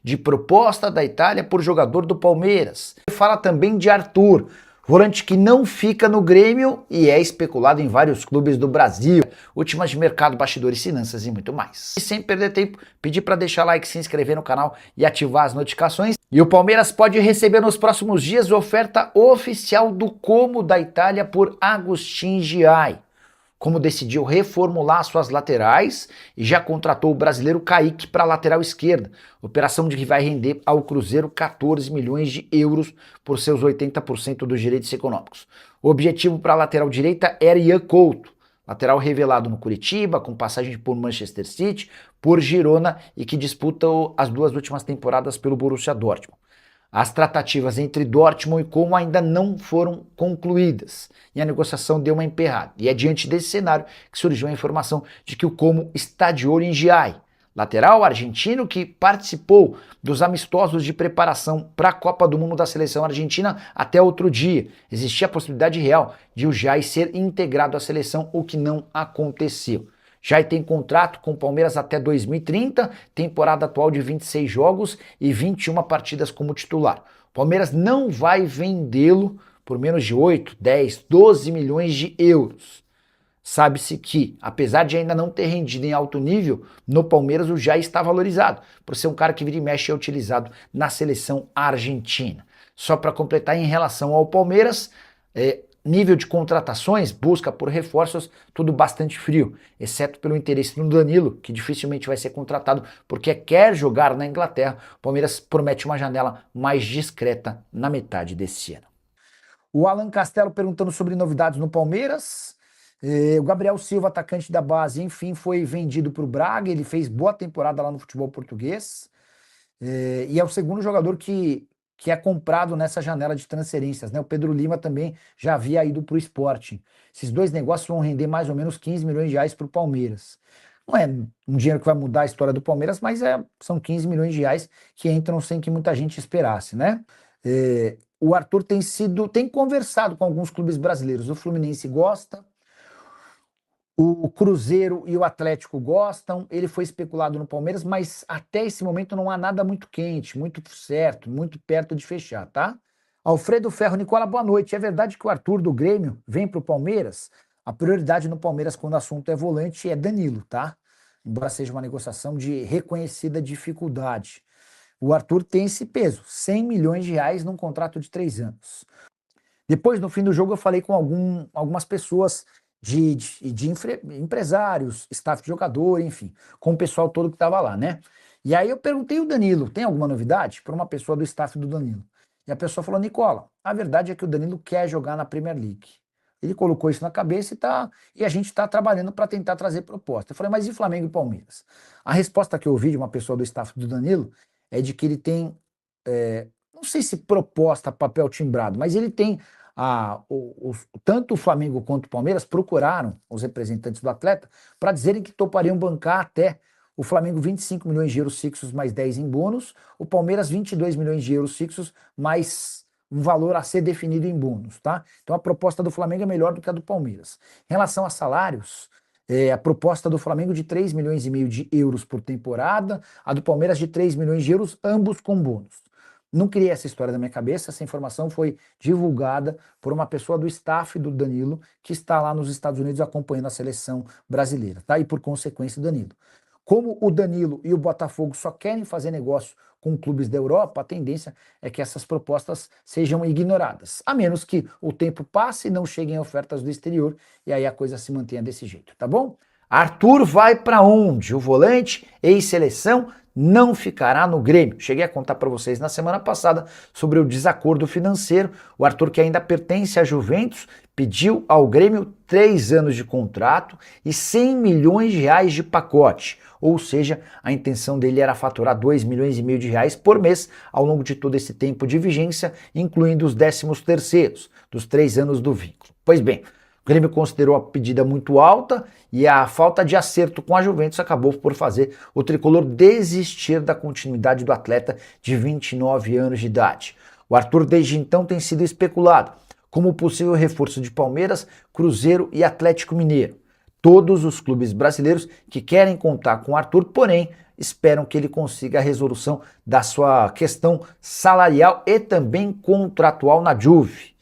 de proposta da Itália por jogador do Palmeiras. Fala também de Arthur, volante que não fica no Grêmio e é especulado em vários clubes do Brasil. Últimas de mercado, bastidores, finanças e muito mais. E sem perder tempo, pedir para deixar like, se inscrever no canal e ativar as notificações. E o Palmeiras pode receber nos próximos dias a oferta oficial do Como da Itália por Agustin Giai. Como decidiu reformular suas laterais e já contratou o brasileiro Kaique para a lateral esquerda, operação de que vai render ao Cruzeiro 14 milhões de euros por seus 80% dos direitos econômicos. O objetivo para a lateral direita era Ian Couto, lateral revelado no Curitiba, com passagem por Manchester City, por Girona e que disputa as duas últimas temporadas pelo Borussia Dortmund. As tratativas entre Dortmund e Como ainda não foram concluídas e a negociação deu uma emperrada. E é diante desse cenário que surgiu a informação de que o Como está de olho em Giai, lateral argentino que participou dos amistosos de preparação para a Copa do Mundo da seleção argentina até outro dia. Existia a possibilidade real de o Giai ser integrado à seleção, o que não aconteceu. Já tem contrato com o Palmeiras até 2030, temporada atual de 26 jogos e 21 partidas como titular. O Palmeiras não vai vendê-lo por menos de 8, 10, 12 milhões de euros. Sabe-se que, apesar de ainda não ter rendido em alto nível, no Palmeiras o Jair está valorizado, por ser um cara que vira e mexe é utilizado na seleção argentina. Só para completar, em relação ao Palmeiras, nível de contratações, busca por reforços, tudo bastante frio, exceto pelo interesse no Danilo, que dificilmente vai ser contratado porque quer jogar na Inglaterra. O Palmeiras promete uma janela mais discreta na metade desse ano. O Alan Castelo perguntando sobre novidades no Palmeiras. O Gabriel Silva, atacante da base, enfim, foi vendido para o Braga. Ele fez boa temporada lá no futebol português. E é o segundo jogador que é comprado nessa janela de transferências, né? O Pedro Lima também já havia ido para o Sporting. Esses dois negócios vão render mais ou menos 15 milhões de reais para o Palmeiras. Não é um dinheiro que vai mudar a história do Palmeiras, mas são 15 milhões de reais que entram sem que muita gente esperasse, né? O Arthur tem conversado com alguns clubes brasileiros. O Fluminense gosta, o Cruzeiro e o Atlético gostam, ele foi especulado no Palmeiras, mas até esse momento não há nada muito quente, muito certo, muito perto de fechar, tá? Alfredo Ferro, Nicola, boa noite. É verdade que o Arthur do Grêmio vem para o Palmeiras? A prioridade no Palmeiras quando o assunto é volante é Danilo, tá? Embora seja uma negociação de reconhecida dificuldade. O Arthur tem esse peso, 100 milhões de reais num contrato de 3 anos. Depois, no fim do jogo, eu falei com algumas pessoas de empresários, staff de jogador, enfim, com o pessoal todo que estava lá, né? E aí eu perguntei o Danilo, tem alguma novidade? Para uma pessoa do staff do Danilo. E a pessoa falou, Nicola, a verdade é que o Danilo quer jogar na Premier League. Ele colocou isso na cabeça e a gente está trabalhando para tentar trazer proposta. Eu falei, mas e Flamengo e Palmeiras? A resposta que eu ouvi de uma pessoa do staff do Danilo é de que ele tem, não sei se proposta, papel timbrado, mas ele tem tanto o Flamengo quanto o Palmeiras procuraram os representantes do atleta para dizerem que topariam bancar até o Flamengo 25 milhões de euros fixos mais 10 em bônus, o Palmeiras 22 milhões de euros fixos mais um valor a ser definido em bônus, tá? Então a proposta do Flamengo é melhor do que a do Palmeiras. Em relação a salários, a proposta do Flamengo de 3 milhões e meio de euros por temporada, a do Palmeiras de 3 milhões de euros, ambos com bônus. Não criei essa história da minha cabeça, essa informação foi divulgada por uma pessoa do staff do Danilo, que está lá nos Estados Unidos acompanhando a seleção brasileira, tá? E por consequência o Danilo. Como o Danilo e o Botafogo só querem fazer negócio com clubes da Europa, a tendência é que essas propostas sejam ignoradas, a menos que o tempo passe e não cheguem ofertas do exterior, e aí a coisa se mantenha desse jeito, tá bom? Arthur vai para onde? O volante, ex-seleção, não ficará no Grêmio. Cheguei a contar para vocês na semana passada sobre o desacordo financeiro. O Arthur, que ainda pertence à Juventus, pediu ao Grêmio 3 anos de contrato e 100 milhões de reais de pacote. Ou seja, a intenção dele era faturar 2 milhões e meio de reais por mês ao longo de todo esse tempo de vigência, incluindo os 13º dos 3 anos do vínculo. Pois bem, o Grêmio considerou a pedida muito alta e a falta de acerto com a Juventus acabou por fazer o tricolor desistir da continuidade do atleta de 29 anos de idade. O Arthur desde então tem sido especulado como possível reforço de Palmeiras, Cruzeiro e Atlético Mineiro. todos os clubes brasileiros que querem contar com o Arthur, porém esperam que ele consiga a resolução da sua questão salarial e também contratual na Juve.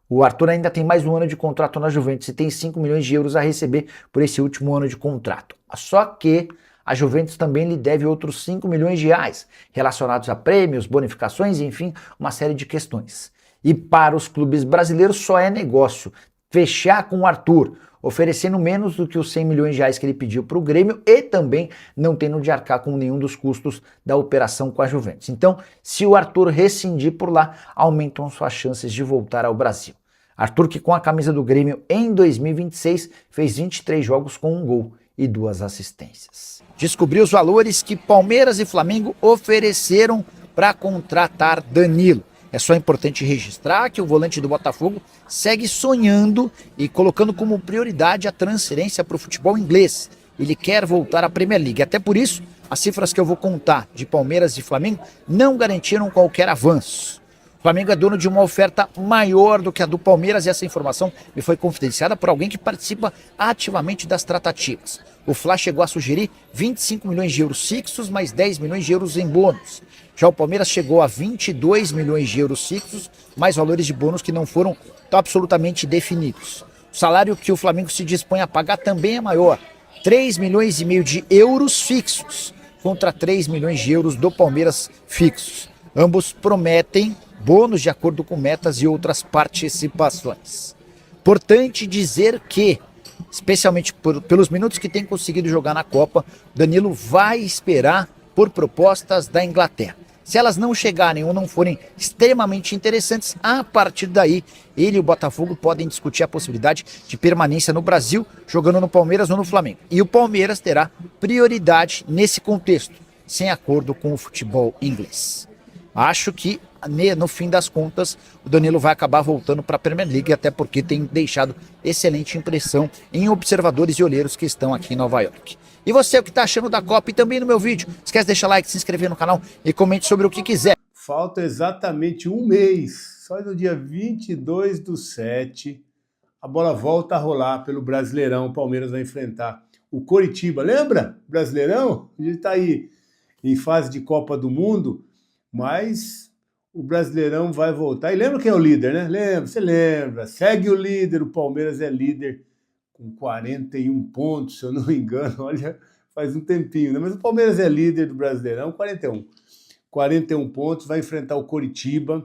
O Arthur ainda tem mais um ano de contrato na Juventus e tem 5 milhões de euros a receber por esse último ano de contrato. Só que a Juventus também lhe deve outros 5 milhões de reais, relacionados a prêmios, bonificações, enfim, uma série de questões. E para os clubes brasileiros só é negócio fechar com o Arthur, oferecendo menos do que os 100 milhões de reais que ele pediu para o Grêmio e também não tendo de arcar com nenhum dos custos da operação com a Juventus. Então, se o Arthur rescindir por lá, aumentam suas chances de voltar ao Brasil. Arthur, que com a camisa do Grêmio em 2026 fez 23 jogos com 1 gol e 2 assistências. Descobriu os valores que Palmeiras e Flamengo ofereceram para contratar Danilo. É só importante registrar que o volante do Botafogo segue sonhando e colocando como prioridade a transferência para o futebol inglês. Ele quer voltar à Premier League. Até por isso, as cifras que eu vou contar de Palmeiras e Flamengo não garantiram qualquer avanço. O Flamengo é dono de uma oferta maior do que a do Palmeiras e essa informação me foi confidenciada por alguém que participa ativamente das tratativas. O Fla chegou a sugerir 25 milhões de euros fixos mais 10 milhões de euros em bônus. Já o Palmeiras chegou a 22 milhões de euros fixos, mais valores de bônus que não foram absolutamente definidos. O salário que o Flamengo se dispõe a pagar também é maior, 3 milhões e meio de euros fixos, contra 3 milhões de euros do Palmeiras fixos. Ambos prometem bônus de acordo com metas e outras participações. Importante dizer que, especialmente pelos minutos que tem conseguido jogar na Copa, Danilo vai esperar por propostas da Inglaterra. Se elas não chegarem ou não forem extremamente interessantes, a partir daí, ele e o Botafogo podem discutir a possibilidade de permanência no Brasil, jogando no Palmeiras ou no Flamengo. E o Palmeiras terá prioridade nesse contexto, sem acordo com o futebol inglês. Acho que, no fim das contas, o Danilo vai acabar voltando para a Premier League, até porque tem deixado excelente impressão em observadores e olheiros que estão aqui em Nova York. E você, o que está achando da Copa e também no meu vídeo? Esquece de deixar like, se inscrever no canal e comente sobre o que quiser. Falta exatamente um mês, só no dia 22/7, a bola volta a rolar pelo Brasileirão. O Palmeiras vai enfrentar o Coritiba, lembra? Brasileirão? A gente está aí em fase de Copa do Mundo, mas o Brasileirão vai voltar. E lembra quem é o líder, né? Lembra, você lembra. Segue o líder, o Palmeiras é líder com 41 pontos, se eu não me engano. Olha, faz um tempinho, né? Mas o Palmeiras é líder do Brasileirão, 41 pontos, vai enfrentar o Coritiba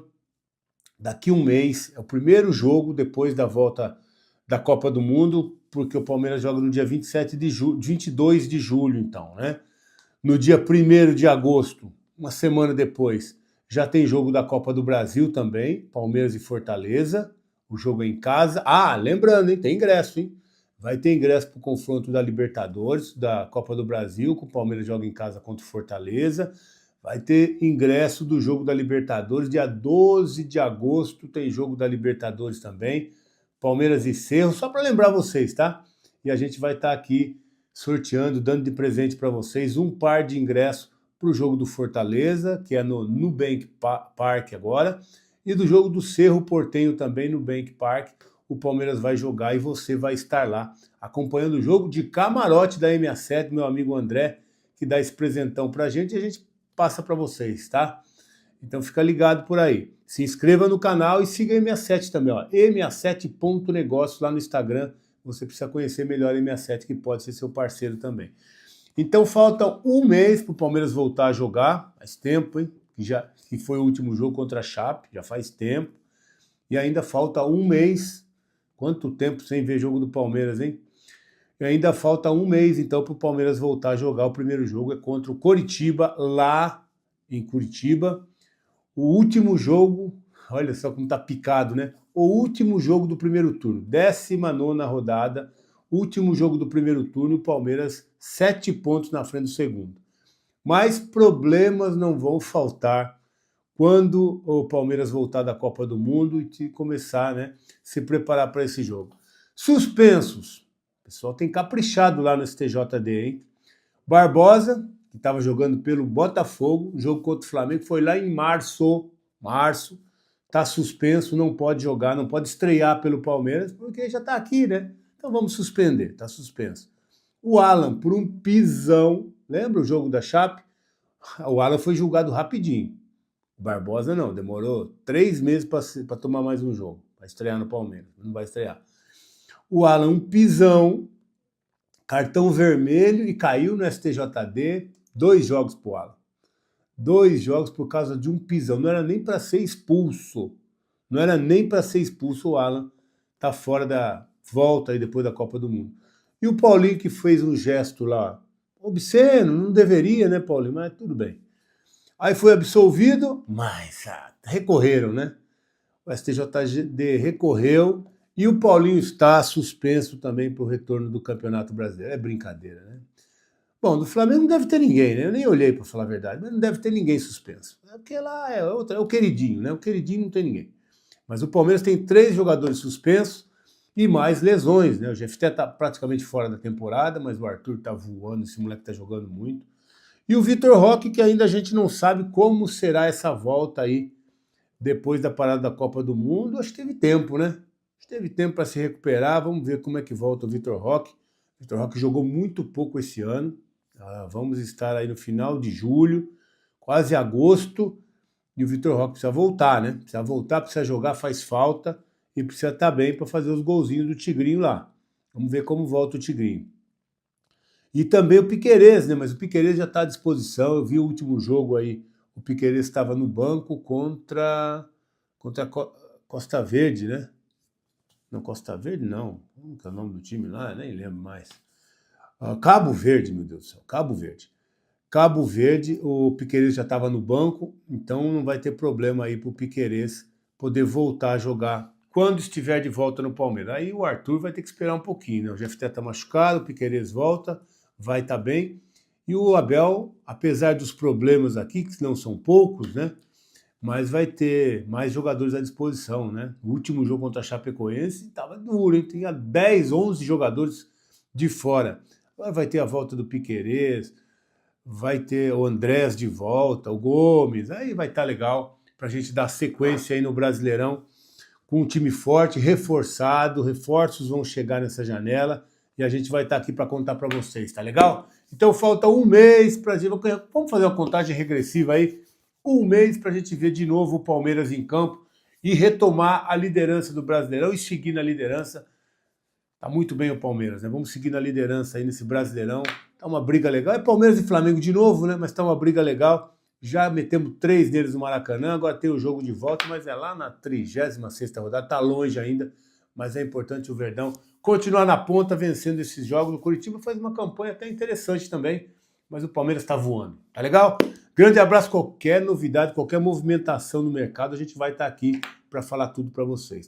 daqui um mês. É o primeiro jogo depois da volta da Copa do Mundo, porque o Palmeiras joga no dia 22 de julho, então, né? No dia 1º de agosto, uma semana depois, já tem jogo da Copa do Brasil também, Palmeiras e Fortaleza, o jogo é em casa. Ah, lembrando, hein, tem ingresso, hein? Vai ter ingresso para o confronto da Libertadores, da Copa do Brasil, que o Palmeiras joga em casa contra o Fortaleza. Vai ter ingresso do jogo da Libertadores, dia 12 de agosto tem jogo da Libertadores também, Palmeiras e Cerro, só para lembrar vocês, tá? E a gente vai estar aqui sorteando, dando de presente para vocês um par de ingressos para o jogo do Fortaleza, que é no Nubank Park agora, e do jogo do Cerro Porteño também no Nubank Park. O Palmeiras vai jogar e você vai estar lá acompanhando o jogo de camarote da M67, meu amigo André, que dá esse presentão pra gente e a gente passa para vocês, tá? Então fica ligado por aí. Se inscreva no canal e siga a M67 também, ó, M67.negócio lá no Instagram. Você precisa conhecer melhor a M67, que pode ser seu parceiro também. Então falta um mês para o Palmeiras voltar a jogar, faz tempo, hein? Que foi o último jogo contra a Chape, já faz tempo. E ainda falta um mês. Quanto tempo sem ver jogo do Palmeiras, hein? E ainda falta um mês, então, para o Palmeiras voltar a jogar. O primeiro jogo é contra o Coritiba, lá em Curitiba. O último jogo, olha só como tá picado, né? O último jogo do primeiro turno, 19ª rodada, último jogo do primeiro turno, o Palmeiras 7 pontos na frente do segundo. Mas problemas não vão faltar quando o Palmeiras voltar da Copa do Mundo e começar, né, se preparar para esse jogo. Suspensos. O pessoal tem caprichado lá no STJD, hein? Barbosa, que estava jogando pelo Botafogo, o jogo contra o Flamengo foi lá em março, está suspenso, não pode jogar, não pode estrear pelo Palmeiras, porque já está aqui, né? Então vamos suspender, tá suspenso. O Alan, por um pisão, lembra o jogo da Chape? O Alan foi julgado rapidinho. O Barbosa não, demorou 3 meses para tomar mais um jogo, para estrear no Palmeiras, não vai estrear. O Alan, um pisão, cartão vermelho e caiu no STJD, 2 jogos pro Alan. 2 jogos por causa de um pisão, não era nem para ser expulso. Não era nem para ser expulso, o Alan tá fora da volta aí depois da Copa do Mundo. E o Paulinho que fez um gesto lá, obsceno, não deveria, né, Paulinho? Mas tudo bem. Aí foi absolvido, mas recorreram, né? O STJD recorreu e o Paulinho está suspenso também para o retorno do Campeonato Brasileiro. É brincadeira, né? Bom, do Flamengo não deve ter ninguém, né? Eu nem olhei para falar a verdade, mas não deve ter ninguém suspenso. Porque lá é o queridinho, né? O queridinho não tem ninguém. Mas o Palmeiras tem 3 jogadores suspensos e mais lesões, né? O GFT está praticamente fora da temporada, mas o Arthur está voando, esse moleque está jogando muito. E o Vitor Roque, que ainda a gente não sabe como será essa volta aí depois da parada da Copa do Mundo. Acho que teve tempo, né? Acho que teve tempo para se recuperar. Vamos ver como é que volta o Vitor Roque. O Vitor Roque jogou muito pouco esse ano. Vamos estar aí no final de julho, quase agosto, e o Vitor Roque precisa voltar, né? Precisa voltar, precisa jogar, faz falta e precisa estar bem para fazer os golzinhos do Tigrinho lá. Vamos ver como volta o Tigrinho. E também o Piquerez, né? Mas o Piquerez já está à disposição. Eu vi o último jogo aí, o Piquerez estava no banco contra Costa Verde, né? Não, Costa Verde não. Como que é o nome do time lá? Eu nem lembro mais. Cabo Verde, meu Deus do céu, Cabo Verde. Cabo Verde, o Piquerez já estava no banco, então não vai ter problema aí para o Piquerez poder voltar a jogar quando estiver de volta no Palmeiras. Aí o Arthur vai ter que esperar um pouquinho, né? O GFT está machucado, o Piquerez volta, vai estar bem. E o Abel, apesar dos problemas aqui, que não são poucos, né? Mas vai ter mais jogadores à disposição, né? O último jogo contra a Chapecoense estava duro, hein? Tinha 10, 11 jogadores de fora. Agora vai ter a volta do Piquerez, vai ter o Andrés de volta, o Gomes, aí vai estar legal para a gente dar sequência aí no Brasileirão com um time forte, reforçado, reforços vão chegar nessa janela e a gente vai estar aqui para contar para vocês, tá legal? Então falta um mês para a gente, vamos fazer uma contagem regressiva aí, um mês para a gente ver de novo o Palmeiras em campo e retomar a liderança do Brasileirão e seguir na liderança. Tá muito bem o Palmeiras, né? Vamos seguir na liderança aí nesse Brasileirão. Tá uma briga legal. É Palmeiras e Flamengo de novo, né? Mas tá uma briga legal. Já metemos 3 deles no Maracanã, agora tem o jogo de volta, mas é lá na 36ª rodada. Tá longe ainda, mas é importante o Verdão continuar na ponta, vencendo esses jogos. O Coritiba faz uma campanha até interessante também, mas o Palmeiras tá voando. Tá legal? Grande abraço. Qualquer novidade, qualquer movimentação no mercado, a gente vai estar aqui para falar tudo para vocês.